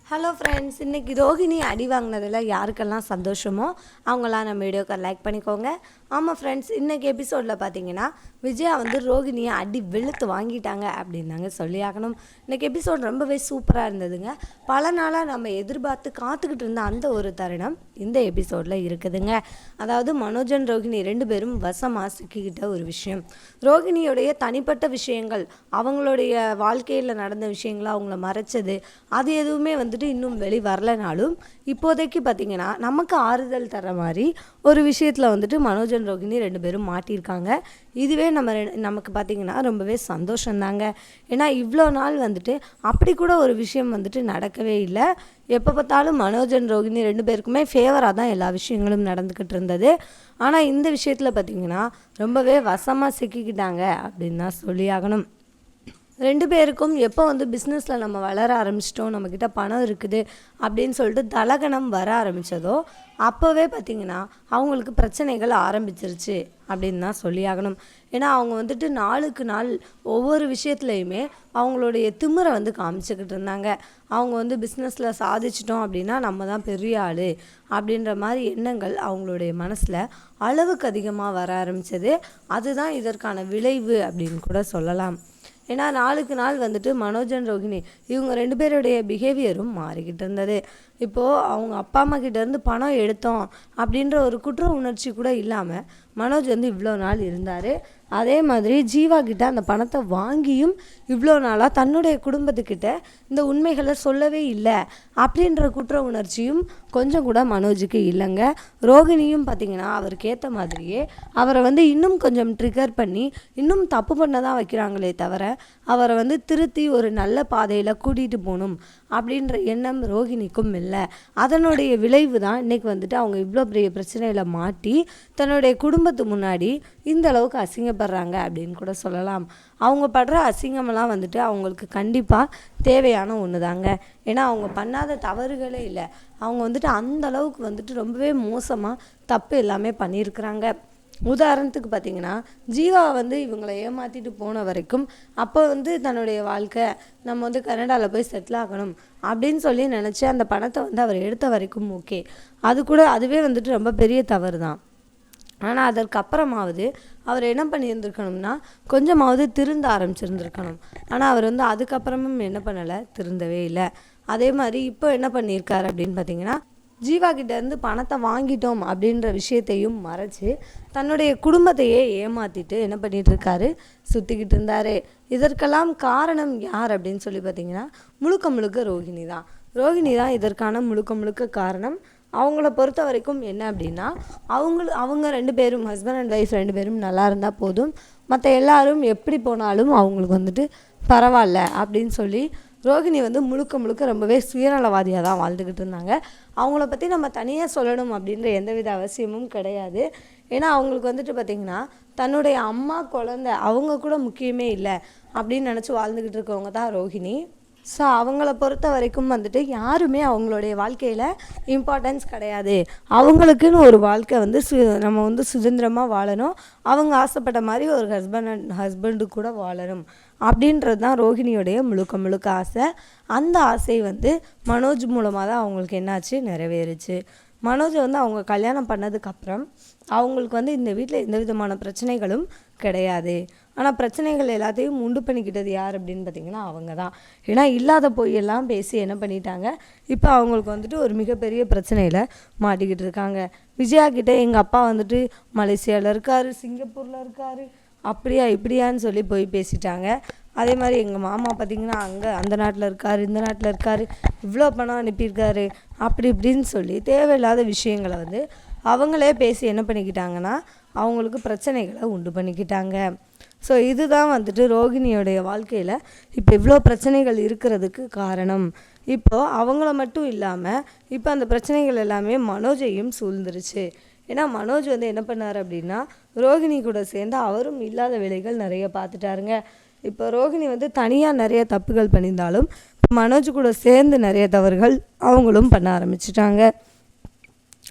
Hello friends, இன்றைக்கி ரோஹிணி அடி வாங்கினதில் யாருக்கெல்லாம் சந்தோஷமோ அவங்களாம் நம்ம வீடியோக்கு லைக் பண்ணிக்கோங்க. ஆமாம் ஃப்ரெண்ட்ஸ், இன்றைக்கி எபிசோடில் பார்த்தீங்கன்னா விஜயா ரோஹிணியை அடி வெளுத்து வாங்கிட்டாங்க அப்படின்னாங்க சொல்லி ஆகணும். இன்றைக்கி எபிசோட் ரொம்பவே சூப்பராக இருந்ததுங்க. பல நாளாக நம்ம எதிர்பார்த்து காத்துக்கிட்டு இருந்த அந்த ஒரு தருணம் இந்த எபிசோடில் இருக்குதுங்க. அதாவது மனோஜன் ரோஹிணி ரெண்டு பேரும் வசமாக சிக்கிக்கிட்ட ஒரு விஷயம், ரோஹிணியோடைய தனிப்பட்ட விஷயங்கள், அவங்களுடைய வாழ்க்கையில் நடந்த விஷயங்களை அவங்கள மறைச்சது, அது எதுவுமே இன்னும் வெளி வரலனாலும் இப்போதைக்கு பார்த்தீங்கன்னா நமக்கு ஆறுதல் தர மாதிரி ஒரு விஷயத்தில் மனோஜன் ரோஹிணி ரெண்டு பேரும் மாட்டியிருக்காங்க. இதுவே நமக்கு பார்த்தீங்கன்னா ரொம்பவே சந்தோஷந்தாங்க. ஏன்னா இவ்வளோ நாள் அப்படி கூட ஒரு விஷயம் நடக்கவே இல்லை. எப்போ பார்த்தாலும் மனோஜன் ரோஹிணி ரெண்டு பேருக்குமே ஃபேவராக தான் எல்லா விஷயங்களும் நடந்துக்கிட்டு இருந்தது. ஆனால் இந்த விஷயத்தில் பார்த்தீங்கன்னா ரொம்பவே வசமாக சிக்கிக்கிட்டாங்க அப்படின்னு தான் சொல்லி ஆகணும். ரெண்டு பேருக்கும் எப்போ பிஸ்னஸில் நம்ம வளர ஆரம்பிச்சிட்டோம், நம்மக்கிட்ட பணம் இருக்குது அப்படின்னு சொல்லிட்டு தலகணம் வர ஆரம்பித்ததோ அப்போவே பார்த்திங்கன்னா அவங்களுக்கு பிரச்சனைகள் ஆரம்பிச்சிருச்சு அப்படின்னு தான் சொல்லி ஆகணும். ஏன்னா அவங்க நாளுக்கு நாள் ஒவ்வொரு விஷயத்துலையுமே அவங்களுடைய திமிரை காமிச்சிக்கிட்டு இருந்தாங்க. அவங்க பிஸ்னஸில் சாதிச்சிட்டோம் அப்படின்னா நம்ம தான் பெரிய ஆள் அப்படின்ற மாதிரி எண்ணங்கள் அவங்களுடைய மனசில் அளவுக்கு அதிகமாக வர ஆரம்பித்தது. அதுதான் இதற்கான விளைவு அப்படின்னு கூட சொல்லலாம். ஏன்னா நாளுக்கு நாள் மனோஜன் ரோஹிணி இவங்க ரெண்டு பேருடைய பிஹேவியரும் மாறிக்கிட்டு இருந்தது. இப்போது அவங்க அப்பா அம்மா கிட்டேருந்து பணம் எடுத்தோம் அப்படின்ற ஒரு குற்ற உணர்ச்சி கூட இல்லாமல் மனோஜ் இவ்வளோ நாள் இருந்தார். அதே மாதிரி ஜீவா கிட்ட அந்த பணத்தை வாங்கியும் இவ்வளோ நாளாக தன்னுடைய குடும்பத்துக்கிட்ட இந்த உண்மைகளை சொல்லவே இல்லை அப்படின்ற குற்ற உணர்ச்சியும் கொஞ்சம் கூட மனோஜுக்கு இல்லைங்க. ரோகிணியும் பார்த்திங்கன்னா அவருக்கு ஏற்ற மாதிரியே அவரை இன்னும் கொஞ்சம் ட்ரிகர் பண்ணி இன்னும் தப்பு பண்ண தான் வைக்கிறாங்களே தவிர அவரை திருத்தி ஒரு நல்ல பாதையில் கூட்டிகிட்டு போகணும் அப்படின்ற எண்ணம் ரோகிணிக்கும் இல்லை. அதனுடைய விளைவு தான் இன்றைக்கி அவங்க இவ்வளோ பெரிய பிரச்சனையில் மாட்டி தன்னுடைய குடும்பத்து முன்னாடி இந்த அளவுக்கு அசிங்கப்படுறாங்க அப்படின்னு கூட சொல்லலாம். அவங்க படுற அசிங்கமெல்லாம் அவங்களுக்கு கண்டிப்பாக தேவையான ஒன்று தாங்க. ஏன்னா அவங்க பண்ணாத தவறுகளே இல்லை. அவங்க அந்த அளவுக்கு ரொம்பவே மோசமாக தப்பு எல்லாமே பண்ணியிருக்கிறாங்க. உதாரணத்துக்கு பார்த்திங்கன்னா ஜீவா இவங்களை ஏமாற்றிட்டு போன வரைக்கும் அப்போ தன்னுடைய வாழ்க்கை நம்ம கனடாவில் போய் செட்டில் ஆகணும் அப்படின்னு சொல்லி நினச்சி அந்த பணத்தை அவர் எடுத்த வரைக்கும் ஓகே, அதுவே ரொம்ப பெரிய தவறு தான். ஆனால் அதற்கப்புறமாவது அவர் என்ன பண்ணியிருந்துருக்கணும்னா கொஞ்சமாவது திருந்த ஆரம்பிச்சிருந்துருக்கணும். ஆனால் அவர் அதுக்கப்புறமும் என்ன பண்ணலை, திருந்தவே இல்லை. அதே மாதிரி இப்போ என்ன பண்ணியிருக்காரு அப்படின்னு பார்த்தீங்கன்னா ஜீவா கிட்டேருந்து பணத்தை வாங்கிட்டோம் அப்படின்ற விஷயத்தையும் மறைச்சி தன்னுடைய குடும்பத்தையே ஏமாற்றிட்டு என்ன பண்ணிகிட்டு இருக்காரு, சுற்றிக்கிட்டு இருந்தார். இதற்கெல்லாம் காரணம் யார் அப்படின்னு சொல்லி பார்த்தீங்கன்னா முழுக்க முழுக்க ரோஹிணி தான் இதற்கான முழுக்க காரணம். அவங்கள பொறுத்த வரைக்கும் என்ன அப்படின்னா அவங்க ரெண்டு பேரும் ஹஸ்பண்ட் அண்ட் ஒய்ஃப் ரெண்டு பேரும் நல்லா இருந்தால் போதும், மற்ற எல்லாரும் எப்படி போனாலும் அவங்களுக்கு பரவாயில்ல அப்படின்னு சொல்லி ரோஹிணி முழுக்க ரொம்பவே சுயநலவாதியாக தான் வாழ்ந்துக்கிட்டு இருந்தாங்க. அவங்கள பற்றி நம்ம தனியாக சொல்லணும் அப்படின்ற எந்தவித அவசியமும் கிடையாது. ஏன்னா அவங்களுக்கு பார்த்திங்கன்னா தன்னுடைய அம்மா குழந்தை அவங்க கூட முக்கியமே இல்லை அப்படின்னு நினச்சி வாழ்ந்துக்கிட்டு இருக்கவங்க தான் ரோஹிணி. ஸோ அவங்கள பொறுத்த வரைக்கும் யாருமே அவங்களுடைய வாழ்க்கையில் இம்பார்ட்டன்ஸ் கிடையாது. அவங்களுக்குன்னு ஒரு வாழ்க்கை நம்ம சுதந்திரமாக வாழணும், அவங்க ஆசைப்பட்ட மாதிரி ஒரு ஹஸ்பண்டு கூட வாழணும் அப்படின்றது தான் ரோஹிணியோடைய முழுக்க ஆசை. அந்த ஆசை மனோஜ் மூலமாக தான் அவங்களுக்கு என்னாச்சு, நிறைவேறுச்சு. மனோஜ் அவங்க கல்யாணம் பண்ணதுக்கப்புறம் அவங்களுக்கு இந்த வீட்டில் எந்த விதமான பிரச்சனைகளும் கிடையாது. ஆனால் பிரச்சனைகள் எல்லாத்தையும் உண்டு பண்ணிக்கிட்டது யார் அப்படின்னு பார்த்திங்கன்னா அவங்க தான். ஏன்னா இல்லாத பொய்யெல்லாம் பேசி என்ன பண்ணிட்டாங்க, இப்போ அவங்களுக்கு ஒரு மிகப்பெரிய பிரச்சனையில் மாட்டிக்கிட்டு இருக்காங்க. விஜயா கிட்டே எங்கள் அப்பா மலேசியாவில் இருக்கார், சிங்கப்பூரில் இருக்கார், அப்படியா இப்படியான்னு சொல்லி போய் பேசிட்டாங்க. அதே மாதிரி எங்கள் மாமா பார்த்திங்கன்னா அங்கே அந்த நாட்டில் இருக்கார், இந்த நாட்டில் இருக்கார், இவ்வளோ பணம் அனுப்பியிருக்காரு அப்படி இப்படின்னு சொல்லி தேவையில்லாத விஷயங்களை அவங்களே பேசி என்ன பண்ணிக்கிட்டாங்கன்னா அவங்களுக்கு பிரச்சனைகளை உண்டு பண்ணிக்கிட்டாங்க. ஸோ இதுதான் ரோஹிணியோடைய வாழ்க்கையில் இப்போ இவ்வளோ பிரச்சனைகள் இருக்கிறதுக்கு காரணம். இப்போது அவங்கள மட்டும் இல்லாமல் இப்போ அந்த பிரச்சனைகள் எல்லாமே மனோஜையும் சூழ்ந்துருச்சு. ஏன்னா மனோஜ் என்ன பண்ணார் அப்படின்னா ரோஹிணி கூட சேர்ந்து அவரும் இல்லாத வேலைகள் நிறைய பார்த்துட்டாருங்க. இப்போ ரோஹிணி தனியாக நிறைய தப்புகள் பண்ணியிருந்தாலும் மனோஜ் கூட சேர்ந்து நிறைய தவறுகள் அவங்களும் பண்ண ஆரம்பிச்சிட்டாங்க.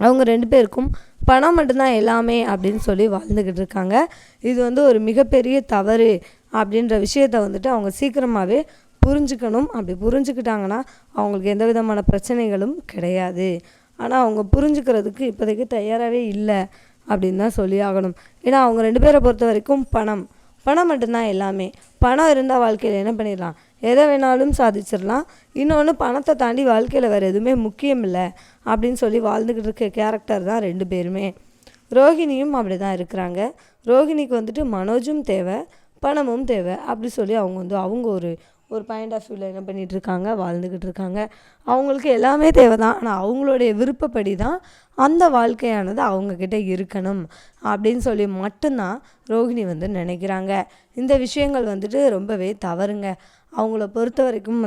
அவங்க ரெண்டு பேருக்கும் பணம் மட்டும்தான் எல்லாமே அப்படின்னு சொல்லி வாழ்ந்துக்கிட்டு இருக்காங்க. இது ஒரு மிகப்பெரிய தவறு அப்படின்ற விஷயத்த அவங்க சீக்கிரமாகவே புரிஞ்சுக்கணும். அப்படி புரிஞ்சுக்கிட்டாங்கன்னா அவங்களுக்கு எந்த விதமான பிரச்சனைகளும் கிடையாது. ஆனால் அவங்க புரிஞ்சுக்கிறதுக்கு இப்போதைக்கு தயாராகவே இல்லை அப்படின்னு தான் சொல்லி ஆகணும். ஏன்னா அவங்க 2 பேரை பொறுத்த வரைக்கும் பணம் மட்டும்தான் எல்லாமே. பணம் இருந்தால் வாழ்க்கையில் என்ன பண்ணிடலாம், எதை வேணாலும் சாதிச்சிடலாம். இன்னொன்று, பணத்தை தாண்டி வாழ்க்கையில் வேறு எதுவுமே முக்கியம் இல்லை அப்படின்னு சொல்லி வாழ்ந்துக்கிட்டு இருக்க கேரக்டர் தான் 2 பேருமே. ரோஹிணியும் அப்படி தான் இருக்கிறாங்க. ரோஹிணிக்கு வந்துட்டு மனோஜும் தேவை, பணமும் தேவை. அப்படி சொல்லி அவங்க ஒரு பாயிண்ட் ஆஃப் வியூவில் என்ன பண்ணிகிட்ருக்காங்க, வாழ்ந்துக்கிட்டு இருக்காங்க. அவங்களுக்கு எல்லாமே தேவை தான். ஆனால் அவங்களுடைய விருப்பப்படி தான் அந்த வாழ்க்கையானது அவங்கக்கிட்ட இருக்கணும் அப்படின்னு சொல்லி மட்டும்தான் ரோஹிணி நினைக்கிறாங்க. இந்த விஷயங்கள் ரொம்பவே தவறுங்க. அவங்கள பொறுத்த வரைக்கும்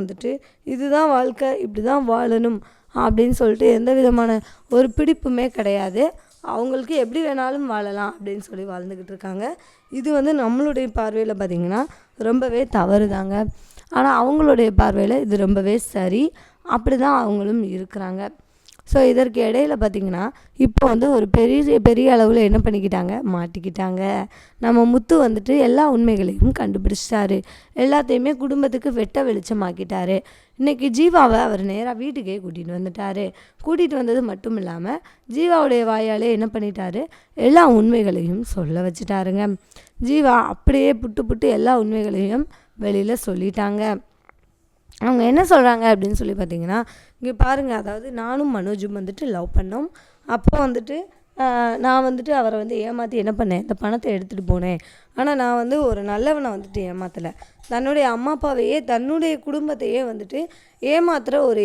இதுதான் வாழ்க்கை, இப்படி தான் வாழணும் அப்படின்னு சொல்லிட்டு எந்த விதமான ஒரு பிடிப்புமே கிடையாது. அவங்களுக்கு எப்படி வேணாலும் வாழலாம் அப்படின்னு சொல்லி வாழ்ந்துக்கிட்டு இருக்காங்க. இது நம்மளுடைய பார்வையில் பார்த்திங்கன்னா ரொம்பவே தவறு தாங்க. ஆனால் அவங்களுடைய பார்வையில் இது ரொம்பவே சரி. அப்படி தான் அவங்களும் இருக்கிறாங்க. ஸோ இதற்கு இடையில் பார்த்திங்கன்னா இப்போ ஒரு பெரிய அளவில் என்ன பண்ணிக்கிட்டாங்க, மாட்டிக்கிட்டாங்க. நம்ம முத்து எல்லா உண்மைகளையும் கண்டுபிடிச்சிட்டாரு. எல்லாத்தையுமே குடும்பத்துக்கு வெட்ட வெளிச்சமாக்கிட்டாரு. இன்றைக்கி ஜீவாவை அவர் நேராக வீட்டுக்கே கூட்டிகிட்டு வந்துட்டார். கூட்டிகிட்டு வந்தது மட்டும் இல்லாமல் ஜீவாவுடைய வாயாலே என்ன பண்ணிட்டாரு, எல்லா உண்மைகளையும் சொல்ல வச்சுட்டாருங்க. ஜீவா அப்படியே புட்டு எல்லா உண்மைகளையும் வெளியில் சொல்லிட்டாங்க. அவங்க என்ன சொல்கிறாங்க அப்படின்னு சொல்லி பார்த்தீங்கன்னா, இங்கே பாருங்கள், அதாவது நானும் மனோஜும் லவ் பண்ணோம். அப்போ நான் அவரை ஏமாற்றி என்ன பண்ணேன், இந்த பணத்தை எடுத்துகிட்டு போனேன். ஆனால் நான் ஒரு நல்லவனை ஏமாற்றலை. தன்னுடைய அம்மா அப்பாவையே, தன்னுடைய குடும்பத்தையே ஏமாத்துகிற ஒரு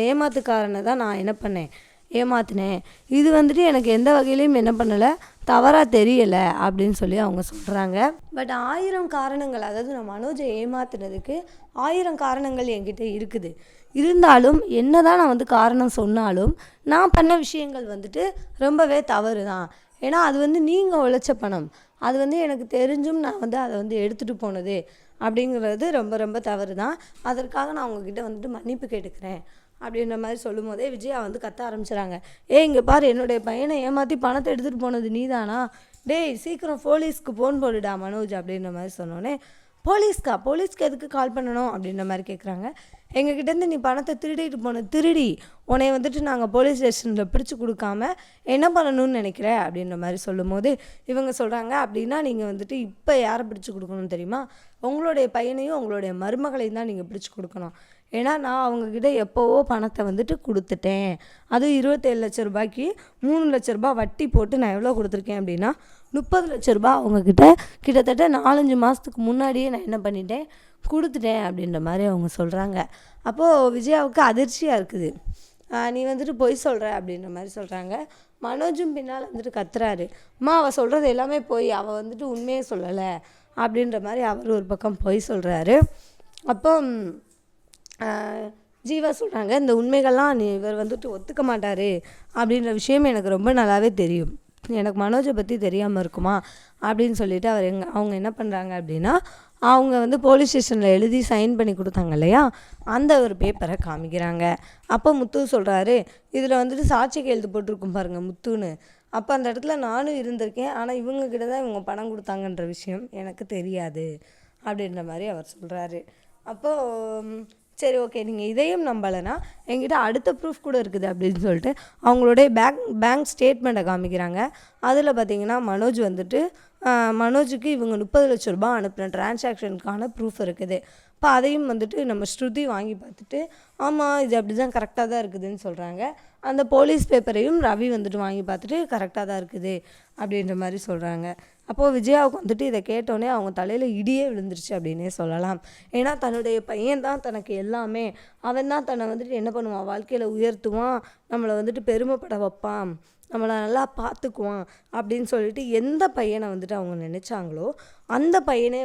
ஏமாத்துக்காரனை தான் நான் என்ன பண்ணேன், ஏமாத்தினேன். இது எனக்கு எந்த வகையிலையும் என்ன பண்ணலை, தவறாக தெரியலை அப்படின்னு சொல்லி அவங்க சொல்கிறாங்க. பட் 1000 காரணங்கள், அதாவது நான் மனோஜை ஏமாத்துனதுக்கு 1000 காரணங்கள் என்கிட்ட இருக்குது. இருந்தாலும் என்ன தான் நான் காரணம் சொன்னாலும் நான் பண்ண விஷயங்கள் ரொம்பவே தவறு தான். ஏன்னா அது நீங்கள் உழைச்ச பணம். அது எனக்கு தெரிஞ்சும் நான் அதை எடுத்துகிட்டு போனது அப்படிங்கிறது ரொம்ப ரொம்ப தவறு தான். அதற்காக நான் உங்ககிட்ட மன்னிப்பு கேட்டுக்கிறேன் அப்படின்ற மாதிரி சொல்லும் போதே விஜயா கத்த ஆரம்பிச்சிடறாங்க. இங்கே பாரு, என்னுடைய பையனை ஏமாற்றி பணத்தை எடுத்துகிட்டு போனது நீதானா? டேய் சீக்கிரம் போலீஸ்க்கு ஃபோன் போடுடா மனோஜ் அப்படின்ற மாதிரி சொன்னோன்னே, போலீஸ்க்கு எதுக்கு கால் பண்ணணும் அப்படின்ற மாதிரி கேட்குறாங்க. எங்ககிட்டேருந்து நீ பணத்தை திருடிட்டு போன திருடி உன்னை நாங்கள் போலீஸ் ஸ்டேஷனில் பிடிச்சி கொடுக்காம என்ன பண்ணணும்னு நினைக்கிற அப்படின்ற மாதிரி சொல்லும் போது இவங்க சொல்கிறாங்க, அப்படின்னா நீங்கள் இப்போ யாரை பிடிச்சி கொடுக்கணும்னு தெரியுமா, உங்களுடைய பையனையும் உங்களுடைய மருமகளையும் தான் நீங்கள் பிடிச்சி கொடுக்கணும். ஏன்னா நான் அவங்கக்கிட்ட எப்போவோ பணத்தை கொடுத்துட்டேன். அதுவும் 27 லட்ச ரூபாய்க்கு 3 லட்ச ரூபா வட்டி போட்டு நான் எவ்வளோ கொடுத்துருக்கேன் அப்படின்னா 30 லட்ச ரூபா அவங்கக்கிட்ட கிட்டத்தட்ட 4-5 மாதத்துக்கு முன்னாடியே நான் என்ன பண்ணிட்டேன், கொடுத்துட்டேன் அப்படின்ற மாதிரி அவங்க சொல்கிறாங்க. அப்போது விஜயாவுக்கு அதிர்ச்சியாக இருக்குது. நீ பொய் சொல்கிற அப்படின்ற மாதிரி சொல்கிறாங்க. மனோஜும் பின்னால் கத்துறாரு, அம்மா அவள் சொல்கிறது எல்லாமே போய், அவள் உண்மையே சொல்லலை அப்படின்ற மாதிரி அவர் ஒரு பக்கம் பொய் சொல்கிறாரு. அப்போ ஜீவா சொல்கிறாங்க, இந்த உண்மைகள்லாம் இவர் ஒத்துக்க மாட்டார் அப்படின்ற விஷயம் எனக்கு ரொம்ப நல்லாவே தெரியும். எனக்கு மனோஜை பற்றி தெரியாமல் இருக்குமா அப்படின்னு சொல்லிட்டு அவங்க என்ன பண்ணுறாங்க அப்படின்னா, அவங்க போலீஸ் ஸ்டேஷனில் எழுதி சைன் பண்ணி கொடுத்தாங்க இல்லையா, அந்த ஒரு பேப்பரை காமிக்கிறாங்க. அப்போ முத்து சொல்கிறாரு, இதில் சாட்சி கையெழுத்து போட்டிருக்கும் பாருங்கள் முத்துன்னு. அப்போ அந்த இடத்துல நானும் இருந்திருக்கேன், ஆனால் இவங்கக்கிட்ட தான் இவங்க பணம் கொடுத்தாங்கன்ற விஷயம் எனக்கு தெரியாது அப்படின்ற மாதிரி அவர் சொல்கிறாரு. அப்போது சரி ஓகே, நீங்கள் இதையும் நம்பலைன்னா என்கிட்ட அடுத்த ப்ரூஃப் கூட இருக்குது அப்படின்னு சொல்லிட்டு அவங்களுடைய பேங்க் ஸ்டேட்மெண்ட்டை காமிக்கிறாங்க. அதில் பார்த்திங்கன்னா மனோஜுக்கு இவங்க 30 லட்ச ரூபா அனுப்பின டிரான்சாக்ஷனுக்கான ப்ரூஃப் இருக்குது. இப்போ அதையும் நம்ம ஸ்ருதி வாங்கி பார்த்துட்டு, ஆமாம் இது அப்படி தான் கரெக்டாக தான் இருக்குதுன்னு சொல்கிறாங்க. அந்த போலீஸ் பேப்பரையும் ரவி வாங்கி பார்த்துட்டு கரெக்டாக தான் இருக்குது அப்படின்ற மாதிரி சொல்கிறாங்க. அப்போது விஜயாவுக்கு இதை கேட்டோன்னே அவங்க தலையில் இடியே விழுந்துருச்சு அப்படின்னே சொல்லலாம். ஏன்னா தன்னுடைய பையன் தான் தனக்கு எல்லாமே. அவன் தான் தன்னை என்ன பண்ணுவான், வாழ்க்கையில் உயர்த்துவான், நம்மளை பெருமைப்பட வைப்பான், நம்மளை நல்லா பார்த்துக்குவான் அப்படின்னு சொல்லிட்டு எந்த பையனை அவங்க நினச்சாங்களோ அந்த பையனே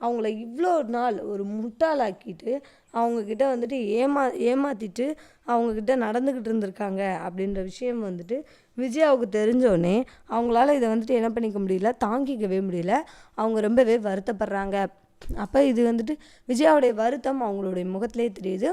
அவங்கள இவ்வளோ நாள் ஒரு முட்டாளாக்கிட்டு அவங்கக்கிட்ட ஏமாற்றிட்டு அவங்கக்கிட்ட நடந்துக்கிட்டு இருந்திருக்காங்க அப்படின்ற விஷயம் விஜயாவுக்கு தெரிஞ்சோடனே அவங்களால இதை என்ன பண்ணிக்க முடியல, தாங்கிக்கவே முடியல. அவங்க ரொம்பவே வருத்தப்படுறாங்க. அப்போ இது விஜயாவுடைய வருத்தம் அவங்களுடைய முகத்திலே தெரியுது.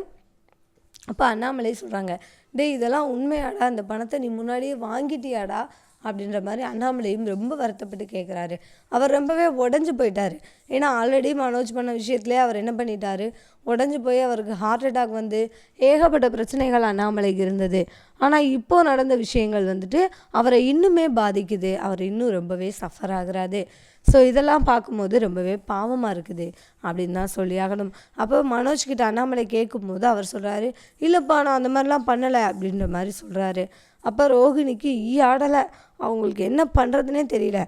அப்போ அண்ணாமலை சொல்கிறாங்க, டேய் இதெல்லாம் உண்மையாடா, அந்த பணத்தை நீ முன்னாடியே வாங்கிட்டியாடா அப்படின்ற மாதிரி அண்ணாமலையும் ரொம்ப வருத்தப்பட்டு கேட்குறாரு. அவர் ரொம்பவே உடஞ்சி போயிட்டார். ஏன்னா ஆல்ரெடி மனோஜ் பண்ண விஷயத்துலேயே அவர் என்ன பண்ணிட்டாரு, உடஞ்சி போய் அவருக்கு ஹார்ட் அட்டாக் வந்து ஏகப்பட்ட பிரச்சனைகள் அண்ணாமலைக்கு இருந்தது. ஆனால் இப்போது நடந்த விஷயங்கள் வந்துட்டு அவரை இன்னுமே பாதிக்குது. அவர் இன்னும் ரொம்பவே சஃபர் ஆகுறாரு. ஸோ இதெல்லாம் பார்க்கும்போது ரொம்பவே பாவமாக இருக்குது அப்படின்னு தான் சொல்லி ஆகணும். அப்போ மனோஜ்கிட்ட அண்ணாமலை கேட்கும்போது அவர் சொல்கிறாரு, இல்லைப்பா நான் அந்த மாதிரிலாம் பண்ணலை அப்படின்ற மாதிரி சொல்கிறாரு. அப்போ ரோஹிணிக்கு ஆடலை, அவங்களுக்கு என்ன பண்ணுறதுனே தெரியல.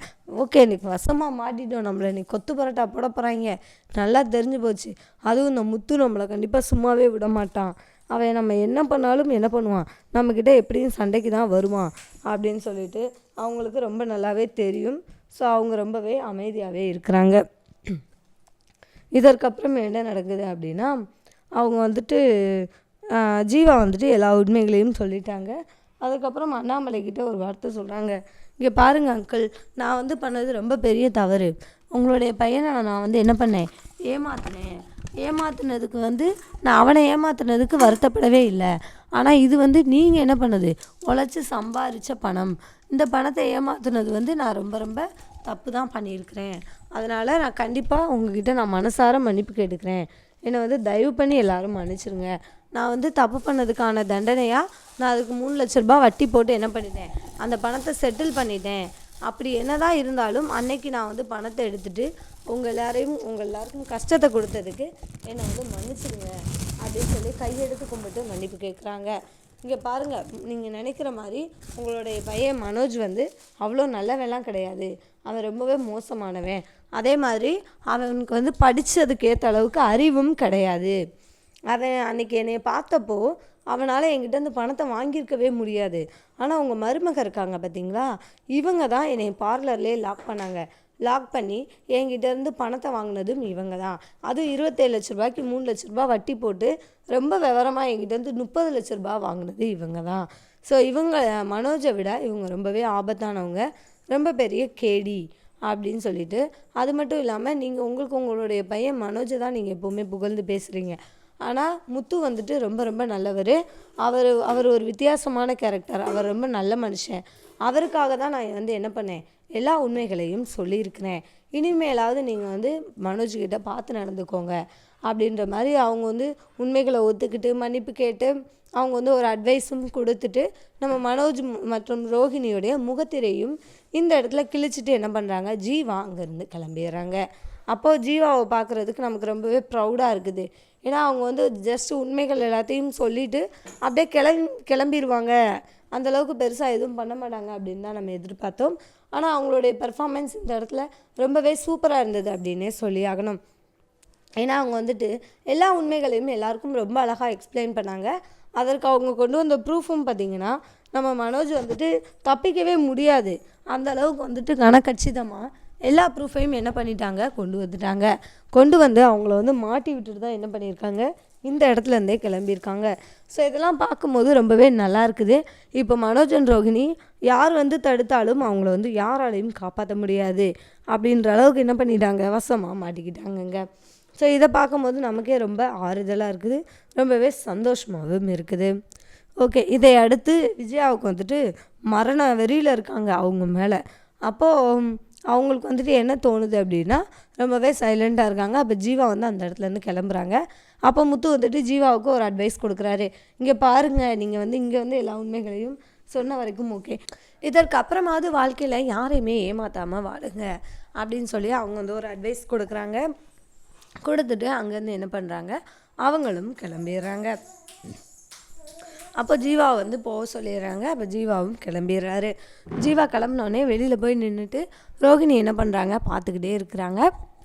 ஓகே இன்னைக்கு வசமாக மாட்டிட்டோம், நம்மளை இன்னைக்கு கொத்து பரோட்டா போட போகிறாங்க, நல்லா தெரிஞ்சு போச்சு. அதுவும் இந்த முத்து நம்மளை கண்டிப்பாக சும்மாவே விட மாட்டான், அவன் நம்ம என்ன பண்ணாலும் என்ன பண்ணுவான், நம்மக்கிட்ட எப்படியும் சண்டைக்கு தான் வருவான் அப்படின்னு சொல்லிட்டு அவங்களுக்கு ரொம்ப நல்லாவே தெரியும். ஸோ அவங்க ரொம்பவே அமைதியாகவே இருக்கிறாங்க. இதற்கப்புறம் என்ன நடக்குது அப்படின்னா, அவங்க வந்துட்டு ஜீவா வந்துட்டு எல்லா உண்மைகளையும் சொல்லிட்டாங்க. அதுக்கப்புறம் அண்ணாமலைக்கிட்ட ஒரு வார்த்தை சொல்கிறாங்க, இங்கே பாருங்கள் அங்கிள், நான் வந்து பண்ணது ரொம்ப பெரிய தவறு. உங்களுடைய பையனை நான் வந்து என்ன பண்ணேன், ஏமாத்தினதுக்கு வந்து நான் அவனை ஏமாத்தினதுக்கு வருத்தப்படவே இல்லை. ஆனால் இது வந்து நீங்கள் என்ன பண்ணது, உழைச்சி சம்பாதிச்ச பணம். இந்த பணத்தை ஏமாத்துனது வந்து நான் ரொம்ப ரொம்ப தப்பு தான் பண்ணியிருக்கிறேன். அதனால் நான் கண்டிப்பாக உங்ககிட்ட நான் மனசார மன்னிப்பு கேட்டுக்கிறேன். என்னை வந்து தயவு பண்ணி எல்லோரும் மன்னிச்சிருங்க. நான் வந்து தப்பு பண்ணதுக்கான தண்டனையாக நான் அதுக்கு 3 லட்ச ரூபா வட்டி போட்டு என்ன பண்ணிட்டேன், அந்த பணத்தை செட்டில் பண்ணிட்டேன். அப்படி என்னதான் இருந்தாலும் அன்னைக்கு நான் வந்து பணத்தை எடுத்துகிட்டு உங்கள் எல்லாருக்கும் கஷ்டத்தை கொடுத்ததுக்கு என்னை வந்து மன்னிச்சிடுங்க அப்படின்னு சொல்லி கையெடுத்து கும்பிட்டு மன்னிப்பு கேட்குறாங்க. இங்கே பாருங்கள், நீங்கள் நினைக்கிற மாதிரி உங்களுடைய பையன் மனோஜ் வந்து அவ்வளோ நல்லவெல்லாம் கிடையாது. அவன் ரொம்பவே மோசமானவன். அதே மாதிரி அவனுக்கு வந்து படித்ததுக்கு ஏற்ற அளவுக்கு அறிவும் கிடையாது. அவன் அன்றைக்கி என்னை பார்த்தப்போ அவனால் என்கிட்ட இந்த பணத்தை வாங்கியிருக்கவே முடியாது. ஆனால் அவங்க மருமக இருக்காங்க பார்த்தீங்களா, இவங்க தான் என்னை பார்லர்லேயே லாக் பண்ணி என்கிட்டேருந்து பணத்தை வாங்கினதும் இவங்க தான். அதுவும் 27 லட்ச ரூபாய்க்கு 3 லட்ச ரூபா வட்டி போட்டு ரொம்ப விவரமாக என்கிட்டேருந்து 30 லட்ச ரூபா வாங்கினது இவங்க தான். ஸோ இவங்க மனோஜை விட இவங்க ரொம்பவே ஆபத்தானவங்க, ரொம்ப பெரிய கேடி அப்படின்னு சொல்லிட்டு, அது மட்டும் இல்லாமல் நீங்கள் உங்களுடைய பையன் மனோஜை தான் நீங்கள் எப்போவுமே புகழ்ந்து பேசுகிறீங்க. ஆனால் முத்து வந்துட்டு ரொம்ப ரொம்ப நல்லவர். அவர் ஒரு வித்தியாசமான கேரக்டர். அவர் ரொம்ப நல்ல மனுஷன். அவருக்காக தான் நான் வந்து என்ன பண்ணேன், எல்லா உண்மைகளையும் சொல்லியிருக்கிறேன். இனிமேலாவது நீங்கள் வந்து மனோஜ்கிட்ட பார்த்து நடந்துக்கோங்க அப்படின்ற மாதிரி அவங்க வந்து உண்மைகளை ஒத்துக்கிட்டு மன்னிப்பு கேட்டு அவங்க வந்து ஒரு அட்வைஸும் கொடுத்துட்டு நம்ம மனோஜ் மற்றும் ரோஹிணியோடைய முகத்திரையும் இந்த இடத்துல கிழிச்சிட்டு என்ன பண்ணுறாங்க, ஜீவா அங்கேருந்து கிளம்பிடுறாங்க. அப்போது ஜீவாவை பார்க்குறதுக்கு நமக்கு ரொம்பவே ப்ரௌடாக இருக்குது. ஏன்னா அவங்க வந்து ஜஸ்ட் உண்மைகள் எல்லாத்தையும் சொல்லிவிட்டு அப்படியே கிளம்பிடுவாங்க. அந்தளவுக்கு பெருசாக எதுவும் பண்ண மாட்டாங்க அப்படின்னு தான் நம்ம எதிர்பார்த்தோம். ஆனால் அவங்களுடைய பெர்ஃபார்மன்ஸ் இந்த இடத்துல ரொம்பவே சூப்பராக இருந்தது அப்படின்னே சொல்லி ஆகணும். ஏன்னா அவங்க வந்துட்டு எல்லா உண்மைகளையும் எல்லாருக்கும் ரொம்ப அழகாக எக்ஸ்பிளைன் பண்ணாங்க. அதற்கு அவங்க கொண்டு வந்த ப்ரூஃபும் பார்த்திங்கன்னா நம்ம மனோஜ் வந்துட்டு தப்பிக்கவே முடியாது. அந்த அளவுக்கு வந்துட்டு கனக்கச்சிதமாக எல்லா ப்ரூஃபையும் என்ன பண்ணிட்டாங்க, கொண்டு வந்து அவங்கள வந்து மாட்டி விட்டுட்டு தான் என்ன பண்ணியிருக்காங்க, இந்த இடத்துலேருந்தே கிளம்பியிருக்காங்க. ஸோ இதெல்லாம் பார்க்கும்போது ரொம்பவே நல்லா இருக்குது. இப்போ மனோஜ் அண்ட் ரோஹிணி யார் வந்து தடுத்தாலும் அவங்கள வந்து யாராலையும் காப்பாற்ற முடியாது அப்படின்ற அளவுக்கு என்ன பண்ணிட்டாங்க, வசமாக மாட்டிக்கிட்டாங்கங்க. ஸோ இதை பார்க்கும்போது நமக்கே ரொம்ப ஆறுதலாக இருக்குது, ரொம்பவே சந்தோஷமாகவும் இருக்குது. ஓகே, இதை அடுத்து விஜயாவுக்கு வந்துட்டு மரண வெறியில் இருக்காங்க அவங்க மேலே. அப்போது அவங்களுக்கு வந்துட்டு என்ன தோணுது அப்படின்னா, ரொம்பவே சைலண்ட்டாக இருக்காங்க. அப்போ ஜீவா வந்து அந்த இடத்துலேருந்து கிளம்புறாங்க. அப்போ முத்து வந்துட்டு ஜீவாவுக்கு ஒரு அட்வைஸ் கொடுக்குறாரு, இங்கே பாருங்கள், நீங்கள் வந்து இங்கே வந்து எல்லா உண்மைகளையும் சொன்ன வரைக்கும் ஓகே, இதற்கு அப்புறமாவது வாழ்க்கையில் யாரையுமே ஏமாற்றாமல் வாழுங்க அப்படின்னு சொல்லி அவங்க வந்து ஒரு அட்வைஸ் கொடுக்குறாங்க. கொடுத்துட்டு அங்கேருந்து என்ன பண்ணுறாங்க, அவங்களும் கிளம்பிடுறாங்க. அப்போ ஜீவா வந்து போக சொல்லிடுறாங்க. அப்போ ஜீவாவும் கிளம்பிடுறாரு. ஜீவா கிளம்பினோடனே வெளியில் போய் நின்றுட்டு ரோஹிணி என்ன பண்ணுறாங்க, பார்த்துக்கிட்டே இருக்கிறாங்க.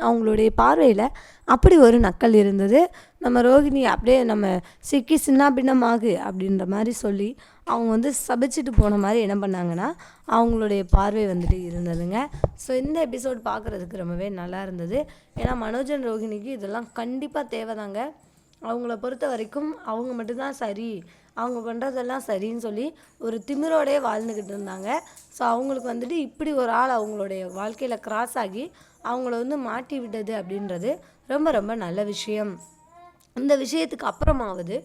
அவங்களுடைய பார்வையில் அப்படி ஒரு நக்கல் இருந்தது. நம்ம ரோஹிணி அப்படியே நம்ம சிக்கி சின்ன பின்னமாகு அப்படின்ற மாதிரி சொல்லி அவங்க வந்து சபிச்சுட்டு போன மாதிரி என்ன பண்ணாங்கன்னா அவங்களுடைய பார்வை வந்துட்டு இருந்ததுங்க. ஸோ இந்த எபிசோட் பார்க்குறதுக்கு ரொம்பவே நல்லா இருந்தது. ஏன்னா மனோஜன் ரோஹிணிக்கு இதெல்லாம் கண்டிப்பாக தேவைதாங்க. அவங்கள பொறுத்த வரைக்கும் அவங்க மட்டும்தான் சரி, அவங்க பண்ணுறதெல்லாம் சரின்னு சொல்லி ஒரு திமிரோடையே வாழ்ந்துக்கிட்டு இருந்தாங்க. ஸோ அவங்களுக்கு வந்துட்டு இப்படி ஒரு ஆள் அவங்களுடைய வாழ்க்கையில் கிராஸ் ஆகி அவங்கள வந்து மாட்டி விட்டது அப்படின்றது ரொம்ப ரொம்ப நல்ல விஷயம். இந்த விஷயத்துக்கு அப்புறமாவது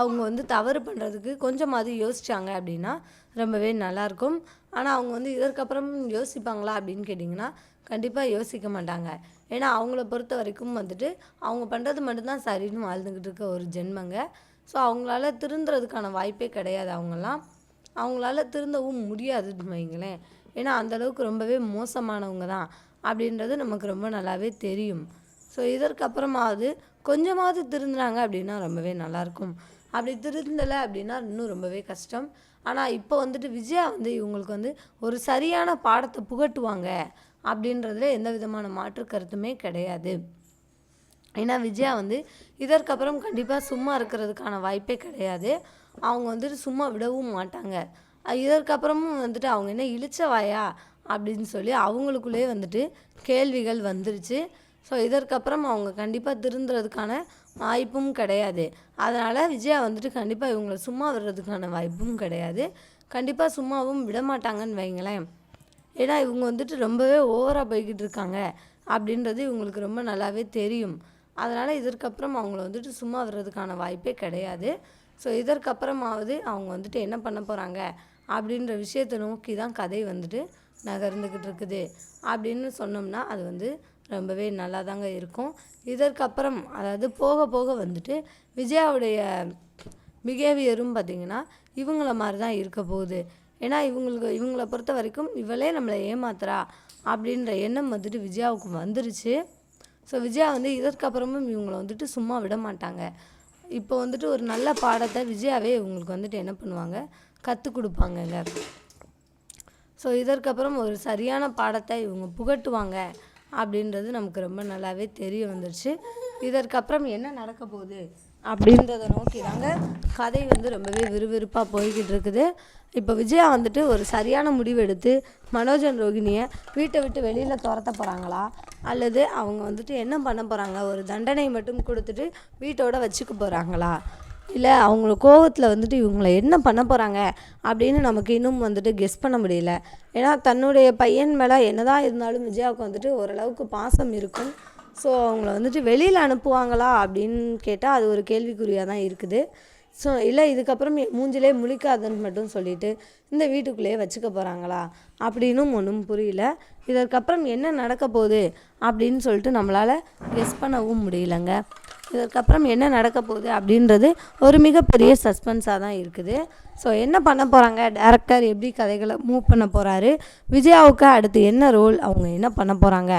அவங்க வந்து தவறு பண்ணுறதுக்கு கொஞ்சமாவது யோசிச்சாங்க அப்படின்னா ரொம்பவே நல்லாயிருக்கும். ஆனால் அவங்க வந்து இதற்கப்புறம் யோசிப்பாங்களா அப்படின்னு கேட்டிங்கன்னா கண்டிப்பாக யோசிக்க மாட்டாங்க. ஏன்னா அவங்கள பொறுத்த வரைக்கும் வந்துட்டு அவங்க பண்ணுறது மட்டும்தான் சரின்னு வாழ்ந்துக்கிட்டு இருக்க ஒரு ஜென்மங்க. ஸோ அவங்களால திருந்துறதுக்கான வாய்ப்பே கிடையாது. அவங்களால திருந்தவும் முடியாதுன்னு வைங்களேன். ஏன்னா அந்தளவுக்கு ரொம்பவே மோசமானவங்க தான் அப்படின்றது நமக்கு ரொம்ப நல்லாவே தெரியும். ஸோ இதற்கப்புறமாவது கொஞ்சமாவது திருந்துனாங்க அப்படின்னா ரொம்பவே நல்லாயிருக்கும். அப்படி திருந்தலை அப்படின்னா இன்னும் ரொம்பவே கஷ்டம். ஆனால் இப்போ வந்துட்டு விஜயா வந்து இவங்களுக்கு வந்து ஒரு சரியான பாடத்தை புகட்டுவாங்க அப்படின்றதுல எந்த விதமான மாற்று கருத்துமே கிடையாது. ஏன்னா விஜயா வந்து இதற்கப்புறம் கண்டிப்பாக சும்மா இருக்கிறதுக்கான வாய்ப்பே கிடையாது. அவங்க வந்துட்டு சும்மா விடவும் மாட்டாங்க. இதற்கப்புறமும் வந்துட்டு அவங்க என்ன இளிச்ச வாயா அப்படின்னு சொல்லி அவங்களுக்குள்ளேயே வந்துட்டு கேள்விகள் வந்துருச்சு. ஸோ இதற்கப்புறம் அவங்க கண்டிப்பாக திருந்துறதுக்கான வாய்ப்பும் கிடையாது. அதனால் விஜயா வந்துட்டு கண்டிப்பாக இவங்கள சும்மா விடுறதுக்கான வாய்ப்பும் கிடையாது. கண்டிப்பாக சும்மாவும் விடமாட்டாங்கன்னு வைங்களேன். ஏன்னா இவங்க வந்துட்டு ரொம்பவே ஓவராக போய்கிட்டு இருக்காங்க அப்படின்றது இவங்களுக்கு ரொம்ப நல்லாவே தெரியும். அதனால் இதற்கப்புறம் அவங்கள வந்துட்டு சும்மா விடுறதுக்கான வாய்ப்பே கிடையாது. ஸோ இதற்கப்புறமாவது அவங்க வந்துட்டு என்ன பண்ண போகிறாங்க அப்படின்ற விஷயத்தை நோக்கி தான் கதை வந்துட்டு நகர்ந்துக்கிட்டு இருக்குது அப்படின்னு சொன்னோம்னா அது வந்து ரொம்பவே நல்லா தாங்க இருக்கும். இதற்கப்புறம் அதாவது போக போக வந்துட்டு விஜயாவுடைய பிஹேவியரும் பார்த்திங்கன்னா இவங்கள மாதிரி தான் இருக்க போகுது. ஏன்னா இவங்கள பொறுத்த வரைக்கும் இவளே நம்மளை ஏமாத்துறா அப்படின்ற எண்ணம் வந்துட்டு விஜயாவுக்கு வந்துருச்சு. ஸோ விஜயா வந்து இதற்கப்புறமும் இவங்கள வந்துட்டு சும்மா விட மாட்டாங்க. இப்போ வந்துட்டு ஒரு நல்ல பாடத்தை விஜயாவே இவங்களுக்கு வந்துட்டு என்ன பண்ணுவாங்க, கற்றுக் கொடுப்பாங்கங்க. ஸோ இதற்கப்புறம் ஒரு சரியான பாடத்தை இவங்க புகட்டுவாங்க அப்படின்றது நமக்கு ரொம்ப நல்லாவே தெரிய வந்துருச்சு. இதற்கப்புறம் என்ன நடக்க போகுது அப்படின்றத நோக்கி தாங்க கதை வந்து ரொம்பவே விறுவிறுப்பாக போய்கிட்டு இருக்குது. இப்போ விஜயா வந்துட்டு ஒரு சரியான முடிவு எடுத்து மனோஜன் ரோகிணியை வீட்டை விட்டு வெளியில் துரத்த போகிறாங்களா, அல்லது அவங்க வந்துட்டு என்ன பண்ண போகிறாங்க, ஒரு தண்டனை மட்டும் கொடுத்துட்டு வீட்டோட வச்சுக்க போகிறாங்களா, இல்லை அவங்கள கோவத்தில் வந்துட்டு இவங்களை என்ன பண்ண போகிறாங்க அப்படின்னு நமக்கு இன்னும் வந்துட்டு கெஸ் பண்ண முடியல. ஏன்னா தன்னுடைய பையன் மேலே என்னதான் இருந்தாலும் விஜயாவுக்கு வந்துட்டு ஓரளவுக்கு பாசம் இருக்கும். ஸோ அவங்கள வந்துட்டு வெளியில் அனுப்புவாங்களா அப்படின்னு கேட்டால் அது ஒரு கேள்விக்குறியாக தான் இருக்குது. ஸோ இல்லை இதுக்கப்புறம் மூஞ்சிலே முழிக்காதுன்னு மட்டும் சொல்லிவிட்டு இந்த வீட்டுக்குள்ளேயே வச்சுக்க போகிறாங்களா அப்படின்னும் ஒன்றும் புரியல. இதற்கப்புறம் என்ன நடக்க போகுது அப்படின்னு சொல்லிட்டு நம்மளால் கெஸ் பண்ணவும் முடியலங்க. இதற்கப்புறம் என்ன நடக்க போகுது அப்படின்றது ஒரு மிகப்பெரிய சஸ்பென்ஸாக தான் இருக்குது. ஸோ என்ன பண்ண போகிறாங்க, டேரக்டர் எப்படி கதைகளை மூவ் பண்ண போகிறாரு, விஜயாவுக்கு அடுத்து என்ன ரோல், அவங்க என்ன பண்ண போகிறாங்க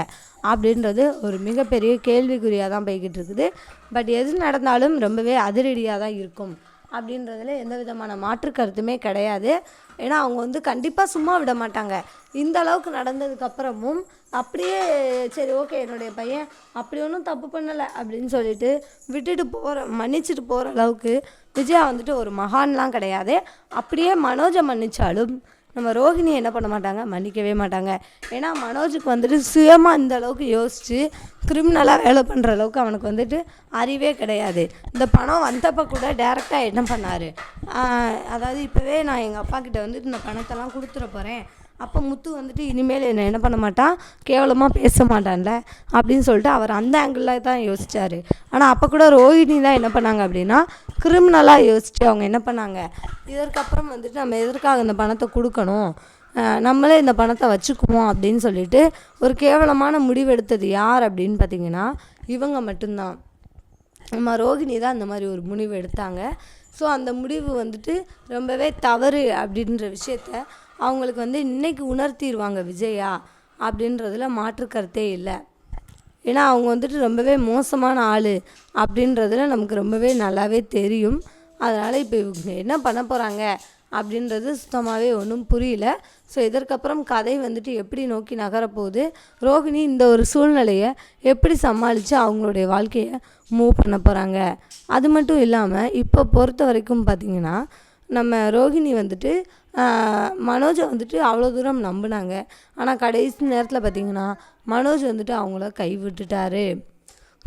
அப்படின்றது ஒரு மிகப்பெரிய கேள்விக்குறியாக தான் போய்கிட்டு இருக்குது. பட் எது நடந்தாலும் ரொம்பவே அதிரடியாக தான் இருக்கும் அப்படின்றதுல எந்த விதமான மாற்று கருத்துமே கிடையாது. ஏன்னா அவங்க வந்து கண்டிப்பாக சும்மா விட மாட்டாங்க. இந்த அளவுக்கு நடந்ததுக்கப்புறமும் அப்படியே சரி ஓகே என்னுடைய பையன் அப்படி ஒன்றும் தப்பு பண்ணலை அப்படின்னு சொல்லிட்டு மன்னிச்சுட்டு போகிற அளவுக்கு விஜயா வந்துட்டு ஒரு மகான்லாம் கிடையாது. அப்படியே மனோஜை மன்னிச்சாலும் நம்ம ரோஹிணி என்ன பண்ண மாட்டாங்க, மன்னிக்கவே மாட்டாங்க. ஏன்னா மனோஜுக்கு வந்துட்டு சுயமாக இந்த அளவுக்கு யோசித்து கிரிமினலாக வேலை பண்ணுற அளவுக்கு அவனுக்கு வந்துட்டு அறிவே கிடையாது. இந்த பணம் வந்தப்போ கூட டேரெக்டாக என்ன பண்ணார், அதாவது இப்போவே நான் எங்கள் அப்பா கிட்ட வந்துட்டு இந்த பணத்தெல்லாம் கொடுத்துட போகிறேன், அப்போ முத்து வந்துட்டு இனிமேல் என்ன பண்ண மாட்டான், கேவலமாக பேச மாட்டான்ல அப்படின்னு சொல்லிட்டு அவர் அந்த ஆங்கிளில் தான் யோசித்தார். ஆனால் அப்போ கூட ரோஹிணி தான் என்ன பண்ணாங்க அப்படின்னா கிரிமினலாக யோசிச்சு அவங்க என்ன பண்ணாங்க, இதற்கப்புறம் வந்துட்டு நம்ம எதற்காக இந்த பணத்தை கொடுக்கணும், நம்மளே இந்த பணத்தை வச்சுக்குவோம் அப்படின்னு சொல்லிட்டு ஒரு கேவலமான முடிவெடுத்தது யார் அப்படின்னு பார்த்திங்கன்னா இவங்க மட்டும்தான். நம்ம ரோஹிணி தான் அந்த மாதிரி ஒரு முடிவு எடுத்தாங்க. ஸோ அந்த முடிவு வந்துட்டு ரொம்பவே தவறு அப்படின்ற விஷயத்த அவங்களுக்கு வந்து இன்றைக்கி உணர்த்திடுவாங்க விஜயா அப்படின்றதுல மாற்று கருத்தே இல்லை. ஏன்னா அவங்க வந்துட்டு ரொம்பவே மோசமான ஆள் அப்படின்றதுல நமக்கு ரொம்பவே நல்லாவே தெரியும். அதனால் இப்போ இவங்க என்ன பண்ண போகிறாங்க அப்படின்றது சுத்தமாகவே ஒன்றும் புரியல. ஸோ இதற்கப்புறம் கதை வந்துட்டு எப்படி நோக்கி நகரப்போகுது, ரோஹிணி இந்த ஒரு சூழ்நிலையை எப்படி சமாளித்து அவங்களுடைய வாழ்க்கையை மூவ் பண்ண போகிறாங்க. அது மட்டும் இல்லாமல் இப்போ பொறுத்த வரைக்கும் பார்த்திங்கன்னா நம்ம ரோஹிணி வந்துட்டு மனோஜை வந்துட்டு அவ்வளோ தூரம் நம்பினாங்க. ஆனால் கடைசி நேரத்தில் பார்த்திங்கன்னா மனோஜ் வந்துட்டு அவங்கள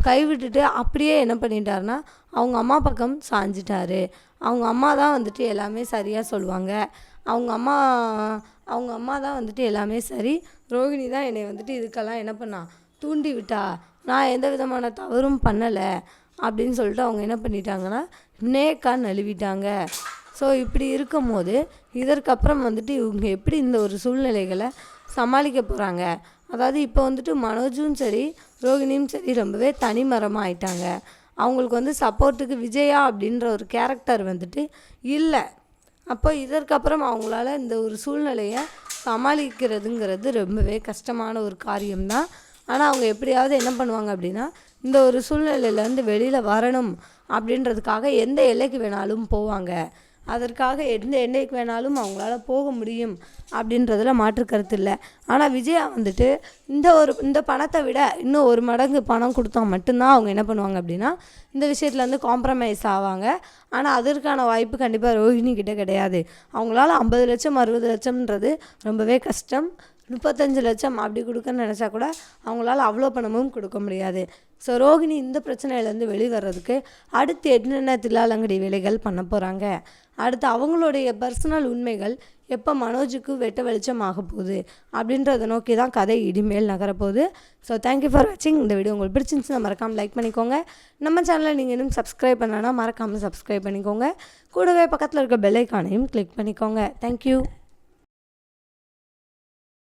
கைவிட்டுட்டு அப்படியே என்ன பண்ணிட்டாருன்னா அவங்க அம்மா பக்கம் சாஞ்சிட்டாரு. அவங்க அம்மா தான் வந்துட்டு எல்லாமே சரியாக சொல்லுவாங்க, அவங்க அம்மா தான் வந்துட்டு எல்லாமே சரி, ரோஹிணி தான் என்னை வந்துட்டு இதுக்கெல்லாம் என்ன பண்ணா தூண்டி விட்டா, நான் எந்த விதமான தவறும் பண்ணலை அப்படின்னு சொல்லிட்டு அவங்க என்ன பண்ணிட்டாங்கன்னா நேக்காக நழுவிட்டாங்க. ஸோ இப்படி இருக்கும்போது இதற்கப்புறம் வந்துட்டு இவங்க எப்படி இந்த ஒரு சூழ்நிலைகளை சமாளிக்க போகிறாங்க? அதாவது இப்போ வந்துட்டு மனோஜும் சரி ரோகிணியும் சரி ரொம்பவே தனிமரமாக ஆயிட்டாங்க. அவங்களுக்கு வந்து சப்போர்ட்டுக்கு விஜயா அப்படின்ற ஒரு கேரக்டர் வந்துட்டு இல்லை. அப்போ இதற்கப்புறம் அவங்களால இந்த ஒரு சூழ்நிலையை சமாளிக்கிறதுங்கிறது ரொம்பவே கஷ்டமான ஒரு காரியம்தான். ஆனால் அவங்க எப்படியாவது என்ன பண்ணுவாங்க அப்படின்னா, இந்த ஒரு சூழ்நிலையிலேருந்து வெளியில் வரணும் அப்படின்றதுக்காக எந்த எல்லைக்கு வேணாலும் போவாங்க. அதற்காக எந்த எல்லைக்கு வேணாலும் அவங்களால போக முடியும் அப்படின்றதுல மாற்று கருத்து இல்லை. ஆனால் விஜயா வந்துட்டு இந்த பணத்தை விட இன்னும் 1 மடங்கு பணம் கொடுத்தா மட்டும்தான் அவங்க என்ன பண்ணுவாங்க அப்படின்னா இந்த விஷயத்தில் வந்து காம்ப்ரமைஸ் ஆவாங்க. ஆனால் அதற்கான வாய்ப்பு கண்டிப்பாக ரோஹிணி கிட்ட கிடையாது. அவங்களால 50 லட்சம் 60 லட்சம்ன்றது ரொம்பவே கஷ்டம். 35 லட்சம் அப்படி கொடுக்கன்னு நினச்சா கூட அவங்களால அவ்வளோ பணமும் கொடுக்க முடியாது. ஸோ ரோஹிணி இந்த பிரச்சனையிலேருந்து வெளிவரதுக்கு அடுத்து என்னென்ன தில்லாலங்கடி வேலைகள் பண்ண போகிறாங்க, அடுத்து அவங்களுடைய பர்சனல் உண்மைகள் எப்போ மனோஜுக்கு வெட்ட வெளிச்சம் ஆக போகுது அப்படின்றத நோக்கி தான் கதை இனிமேல் நகரப்போகுது. ஸோ தேங்க்யூ ஃபார் வாட்சிங். இந்த வீடியோ உங்களுக்கு பிடிச்சிருந்துச்சுன்னா மறக்காமல் லைக் பண்ணிக்கோங்க. நம்ம சேனலை நீங்கள் இன்னும் சப்ஸ்கிரைப் பண்ணனா மறக்காமல் சப்ஸ்கிரைப் பண்ணிக்கோங்க. கூடவே பக்கத்தில் இருக்க பெல் ஐக்கானையும் கிளிக் பண்ணிக்கோங்க. தேங்க்யூ.